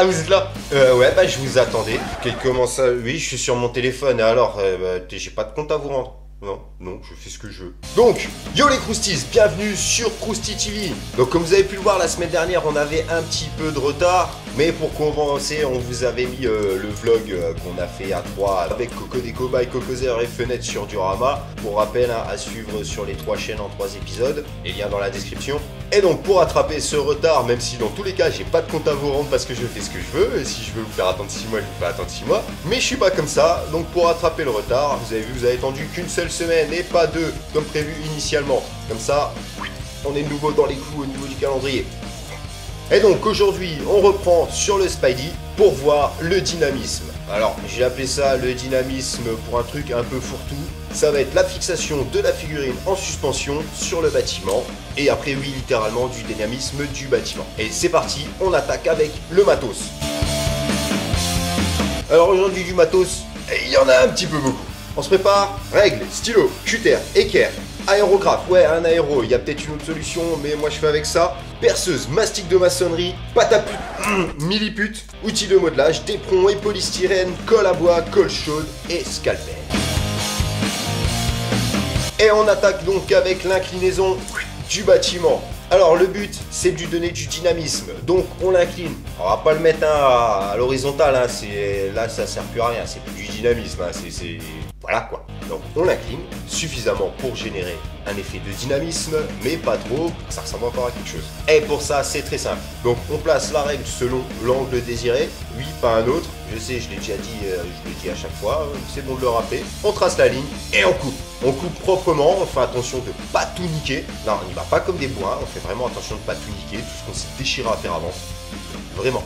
Ah, vous êtes là? Ouais, bah je vous attendais. Comment ça? Oui, je suis sur mon téléphone. Alors, j'ai pas de compte à vous rendre. Non, je fais ce que je veux. Donc, yo les Croustis, bienvenue sur Krusty TV. Donc comme vous avez pu le voir la semaine dernière, on avait un petit peu de retard. Mais pour commencer, on vous avait mis le vlog qu'on a fait à 3 avec Coco des Cobayes, Cocozer et Fenêtre sur Diorama. Pour rappel, hein, à suivre sur les 3 chaînes en 3 épisodes. Les liens dans la description. Et donc pour rattraper ce retard, même si dans tous les cas j'ai pas de compte à vous rendre parce que je fais ce que je veux, et si je veux vous faire attendre 6 mois, je vous fais attendre 6 mois, mais je suis pas comme ça, donc pour rattraper le retard, vous avez vu, vous avez attendu qu'une seule semaine et pas deux, comme prévu initialement. Comme ça, on est de nouveau dans les clous au niveau du calendrier. Et donc aujourd'hui, on reprend sur le Spidey pour voir le dynamisme. Alors, j'ai appelé ça le dynamisme pour un truc un peu fourre-tout. Ça va être la fixation de la figurine en suspension sur le bâtiment. Et après, oui, littéralement, du dynamisme du bâtiment. Et c'est parti, on attaque avec le matos. Alors aujourd'hui, du matos, il y en a un petit peu beaucoup. On se prépare, règle, stylo, cutter, équerre, aérographe, ouais, un aéro, il y a peut-être une autre solution, mais moi je fais avec ça. Perceuse, mastic de maçonnerie, pâte à pute, millipute, outils de modelage, d'éperon et polystyrène, colle à bois, colle chaude et scalpel. Et on attaque donc avec l'inclinaison du bâtiment. Alors le but, c'est de lui donner du dynamisme, donc on l'incline. On va pas le mettre à l'horizontale, hein, là ça sert plus à rien, c'est plus du dynamisme, hein, voilà quoi. Donc on l'incline suffisamment pour générer un effet de dynamisme, mais pas trop, ça ressemble encore à quelque chose. Et pour ça, c'est très simple. Donc on place la règle selon l'angle désiré, oui, pas un autre. Je sais, je l'ai déjà dit, je l'ai dit à chaque fois, c'est bon de le rappeler. On trace la ligne et on coupe. On coupe proprement, on fait attention de pas tout niquer. Non, on n'y va pas comme des bois, on fait vraiment attention de pas tout niquer, tout ce qu'on s'est déchiré à faire avant. Vraiment.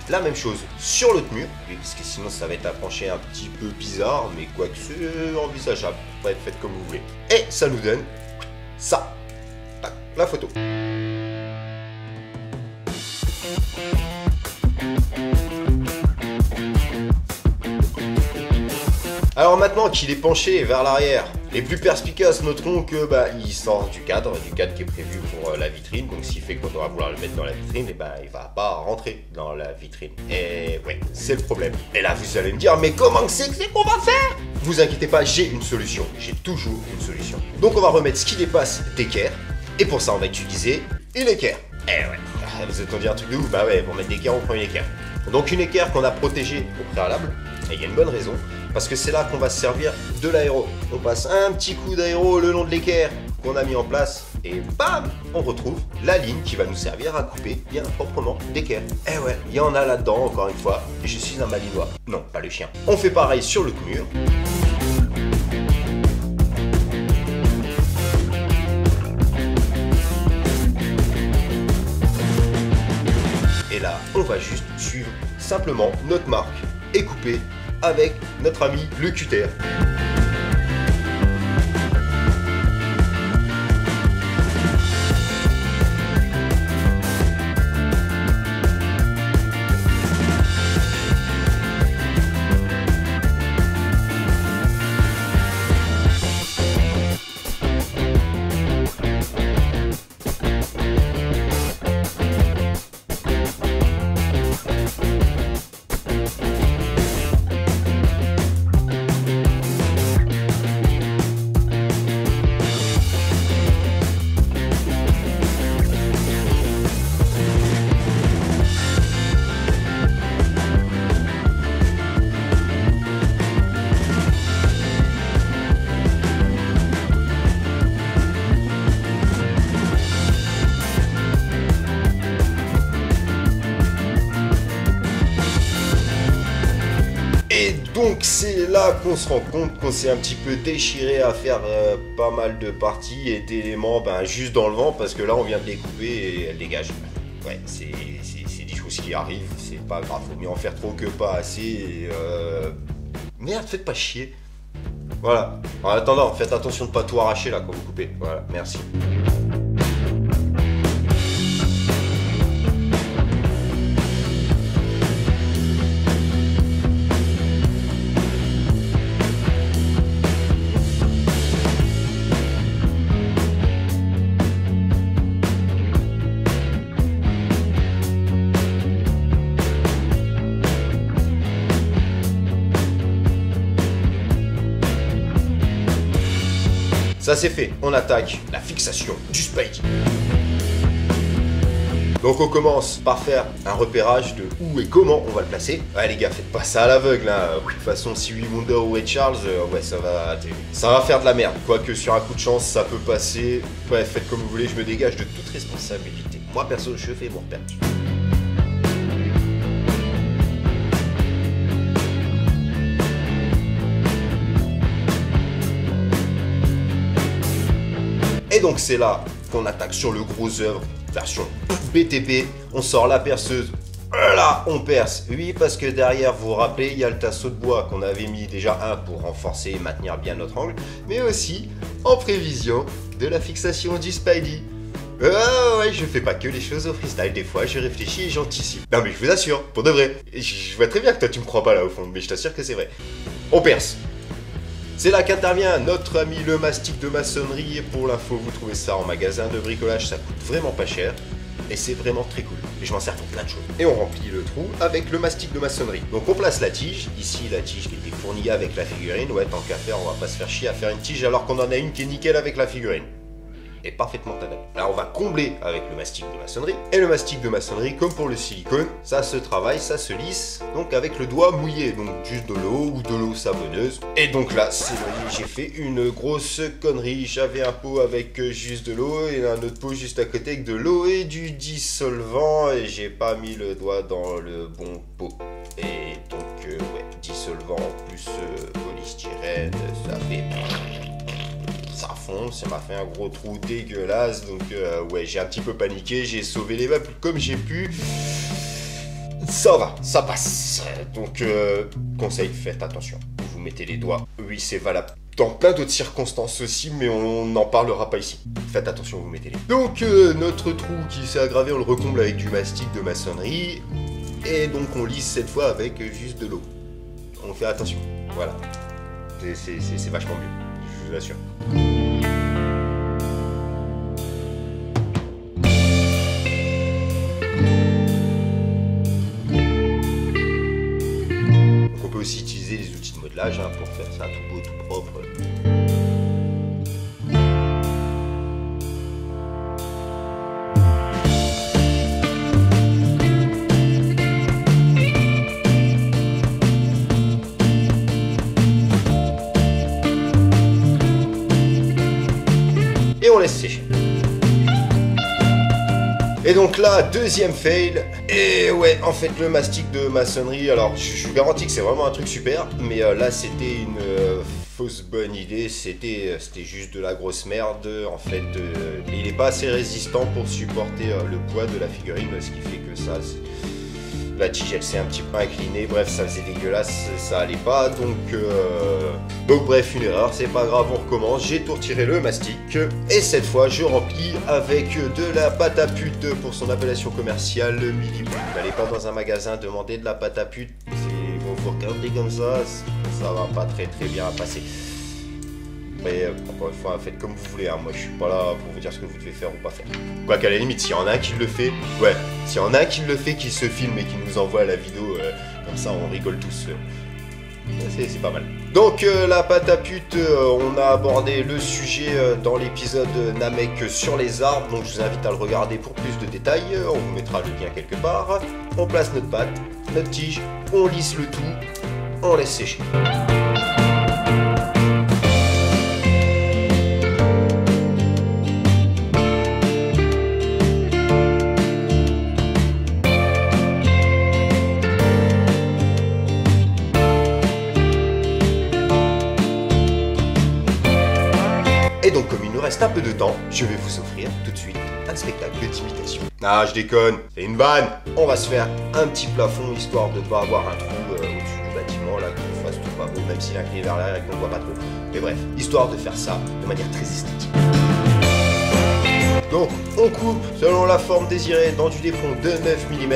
La même chose sur l'autre mur, parce que sinon ça va être à pencher un petit peu bizarre, mais quoique c'est envisageable. Bref, faites comme vous voulez. Et ça nous donne ça. Tac, la photo. Alors maintenant qu'il est penché vers l'arrière, les plus perspicaces noteront que il sort du cadre qui est prévu pour la vitrine. Donc ce qui fait que quand on va vouloir le mettre dans la vitrine, il va pas rentrer dans la vitrine. Et ouais, c'est le problème. Et là vous allez me dire, mais comment c'est qu'on va faire? Vous inquiétez pas, j'ai une solution. J'ai toujours une solution. Donc on va remettre ce qui dépasse d'équerre. Et pour ça on va utiliser une équerre. Eh ouais, vous attendez un truc de ouf? Bah ouais, pour mettre d'équerre on prend une équerre. Donc une équerre qu'on a protégée au préalable. Et il y a une bonne raison, parce que c'est là qu'on va se servir de l'aéro. On passe un petit coup d'aéro le long de l'équerre qu'on a mis en place Et bam, on retrouve la ligne qui va nous servir à couper bien proprement d'équerre. Eh ouais, il y en a là-dedans, encore une fois, et je suis un malinois. Non, pas le chien. On fait pareil sur l'autre mur. Et là, on va juste suivre simplement notre marque et couper avec notre ami le cutter. Et donc c'est là qu'on se rend compte qu'on s'est un petit peu déchiré à faire pas mal de parties et d'éléments juste dans le vent parce que là on vient de les couper et elles dégagent. Ouais, c'est des choses qui arrivent, c'est pas grave, faut mieux en faire trop que pas assez. Et merde, faites pas chier. Voilà, en attendant, faites attention de pas tout arracher là quand vous coupez. Voilà, merci. Ça c'est fait, on attaque la fixation du Spidey. Donc on commence par faire un repérage de où et comment on va le placer. Ouais les gars, faites pas ça à l'aveugle, hein. De toute façon, si Louis Wonder ou Ed Charles, ouais ça va faire de la merde. Quoique sur un coup de chance, ça peut passer. Ouais, faites comme vous voulez, je me dégage de toute responsabilité. Moi perso, je fais mon repère. Et donc c'est là qu'on attaque sur le gros œuvre, version BTP, on sort la perceuse, là on perce. Oui, parce que derrière, vous vous rappelez, il y a le tasseau de bois qu'on avait mis déjà un pour renforcer et maintenir bien notre angle, mais aussi en prévision de la fixation du Spidey. Ouais, je fais pas que les choses au freestyle, des fois je réfléchis et j'anticipe. Non mais je vous assure, pour de vrai, je vois très bien que toi tu me crois pas là au fond, mais je t'assure que c'est vrai. On perce. C'est là qu'intervient notre ami le mastic de maçonnerie. Et pour l'info, vous trouvez ça en magasin de bricolage, ça coûte vraiment pas cher. Et c'est vraiment très cool. Et je m'en sers pour plein de choses. Et on remplit le trou avec le mastic de maçonnerie. Donc on place la tige. Ici, la tige qui était fournie avec la figurine. Ouais, tant qu'à faire, on va pas se faire chier à faire une tige alors qu'on en a une qui est nickel avec la figurine. Et parfaitement adapté. Là, on va combler avec le mastic de maçonnerie. Et le mastic de maçonnerie, comme pour le silicone, ça se travaille, ça se lisse, donc avec le doigt mouillé, donc juste de l'eau ou de l'eau savonneuse. Et donc là, c'est vrai, j'ai fait une grosse connerie. J'avais un pot avec juste de l'eau et un autre pot juste à côté avec de l'eau et du dissolvant. Et j'ai pas mis le doigt dans le bon pot. Et donc, ouais, dissolvant plus polystyrène, ça fait... Ça fond, ça m'a fait un gros trou dégueulasse, donc ouais, j'ai un petit peu paniqué, j'ai sauvé les meubles comme j'ai pu. Ça va, ça passe. Donc, conseil, faites attention. Vous mettez les doigts. Oui, c'est valable dans plein d'autres circonstances aussi, mais on n'en parlera pas ici. Faites attention, vous mettez les. Donc, notre trou qui s'est aggravé, on le recomble avec du mastic de maçonnerie. Et donc, on lisse cette fois avec juste de l'eau. On fait attention, voilà. C'est vachement mieux. Je vous assure. Donc on peut aussi utiliser les outils de modelage pour faire ça tout beau, tout propre. Et on laisse sécher. Et donc là, deuxième fail. Et ouais, en fait, le mastic de maçonnerie, alors je vous garantis que c'est vraiment un truc super, mais là, c'était une fausse bonne idée. C'était juste de la grosse merde. En fait, il est pas assez résistant pour supporter le poids de la figurine, ce qui fait que ça... La tige elle s'est un petit peu inclinée, bref ça faisait dégueulasse, ça allait pas, donc bref une erreur, c'est pas grave, on recommence, j'ai tout retiré le mastic, et cette fois je remplis avec de la pâte à pute pour son appellation commerciale, Milliput. N'allez pas dans un magasin demander de la pâte à pute, vous regardez comme ça va pas très bien passer. Mais encore une fois, faites comme vous voulez, hein. Moi je suis pas là pour vous dire ce que vous devez faire ou pas faire. Quoi qu'à la limite, s'il y en a un qui le fait, ouais, s'il y en a un qui le fait, qui se filme et qui nous envoie la vidéo, comme ça on rigole tous. C'est pas mal. Donc la pâte à pute, on a abordé le sujet dans l'épisode Namek sur les arbres, donc je vous invite à le regarder pour plus de détails, on vous mettra le lien quelque part. On place notre pâte, notre tige, on lisse le tout, on laisse sécher. Et donc comme il nous reste un peu de temps, je vais vous offrir tout de suite un spectacle d'imitation. Ah je déconne, c'est une vanne. On va se faire un petit plafond histoire de pas avoir un trou au-dessus du bâtiment là qui fasse tout pas beau, même s'il est incliné vers l'arrière et qu'on ne voit pas trop. Mais bref, histoire de faire ça de manière très esthétique. Donc on coupe selon la forme désirée dans du défront de 9 mm.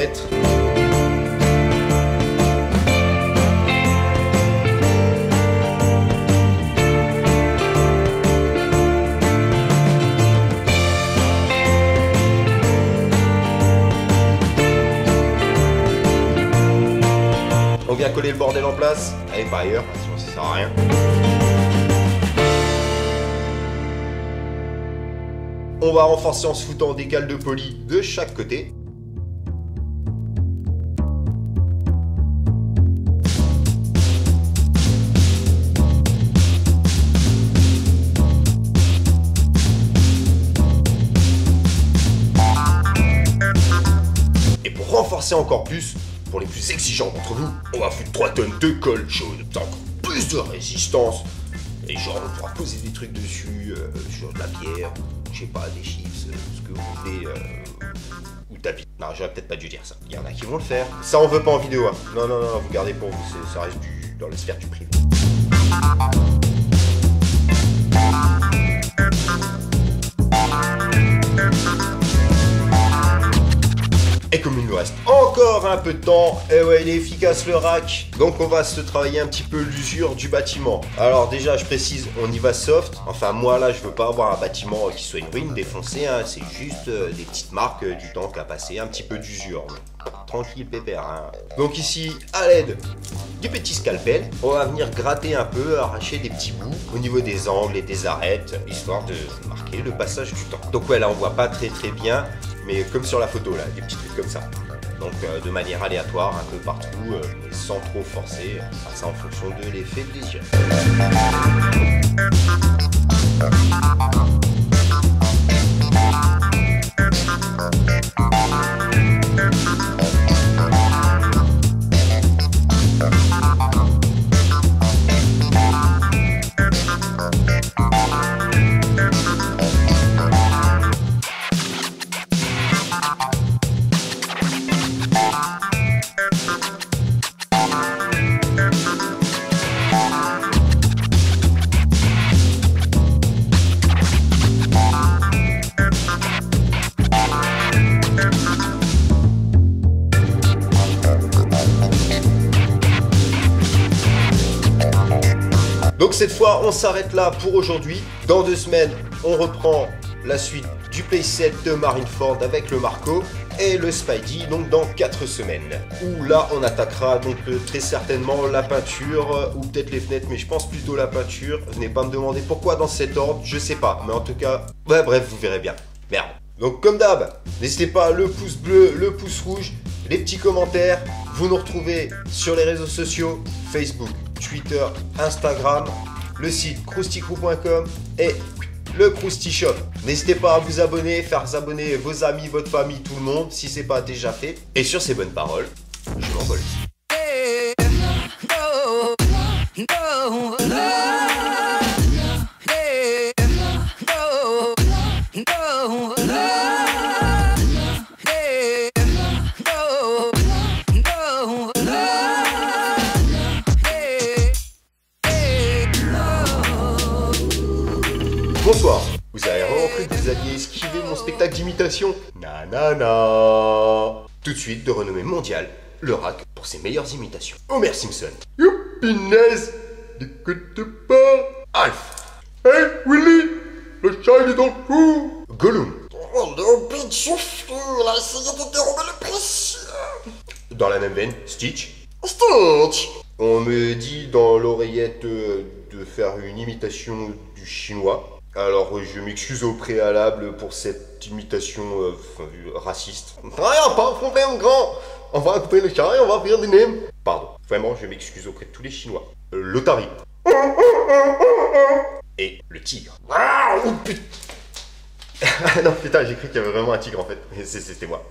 On vient coller le bordel en place, allez par ailleurs, sinon ça sert à rien. On va renforcer en se foutant des cales de poli de chaque côté. Et pour renforcer encore plus, pour les plus exigeants d'entre vous, on va foutre 3 tonnes de colle chaude, encore plus de résistance. Et genre on pourra poser des trucs dessus, sur de la bière, je sais pas, des chips, ce que vous voulez, ou tapis. Non, j'aurais peut-être pas dû dire ça. Il y en a qui vont le faire. Ça on veut pas en vidéo, hein. Non, vous gardez pour vous, ça reste dans la sphère du privé. Et comme il nous reste encore un peu de temps, et ouais il est efficace le rack, donc on va se travailler un petit peu l'usure du bâtiment. Alors déjà je précise, on y va soft, enfin moi là je veux pas avoir un bâtiment qui soit une ruine défoncée, hein. C'est juste des petites marques du temps qu'a passé, un petit peu d'usure. Tranquille pépère, hein. Donc ici, à l'aide du petit scalpel, on va venir gratter un peu, arracher des petits bouts au niveau des angles et des arêtes, histoire de marquer le passage du temps. Donc ouais là on voit pas très bien, mais comme sur la photo là, des petits trucs comme ça. Donc de manière aléatoire, un peu partout, mais sans trop forcer, ça en fonction de l'effet désiré. Donc cette fois on s'arrête là pour aujourd'hui. Dans 2 semaines on reprend la suite du playset de Marineford avec le Marco et le Spidey, donc dans 4 semaines. Où là on attaquera donc très certainement la peinture ou peut-être les fenêtres, mais je pense plutôt la peinture. Venez pas me demander pourquoi dans cet ordre, je sais pas, mais en tout cas, ouais, bref vous verrez bien. Merde. Donc comme d'hab, n'hésitez pas le pouce bleu, le pouce rouge, les petits commentaires. Vous nous retrouvez sur les réseaux sociaux, Facebook, Twitter, Instagram, le site crousticrew.com et le Krusty Shop. N'hésitez pas à vous abonner, faire abonner vos amis, votre famille, tout le monde, si c'est pas déjà fait. Et sur ces bonnes paroles, je m'envole. Bonsoir, vous avez vraiment cru que vous alliez esquiver mon spectacle d'imitation? Nanana. Tout de suite, de renommée mondiale, le RAC pour ses meilleures imitations. Homer Simpson. Youpinaise, n'écoute pas. Alf. Hey Willy, le chat il est dans le trou. Gollum. Oh non, bitch, il a essayé de dérober le précieux. Dans la même veine, Stitch. Stitch. On me dit dans l'oreillette de faire une imitation du chinois. Alors je m'excuse au préalable pour cette imitation raciste. Rien, pas un problème grand. On va couper le chat et on va faire des nems. Pardon, vraiment je m'excuse auprès de tous les Chinois. L'Otari. Et le tigre. Ah, oh, putain. Non putain, j'ai cru qu'il y avait vraiment un tigre en fait. C'était moi.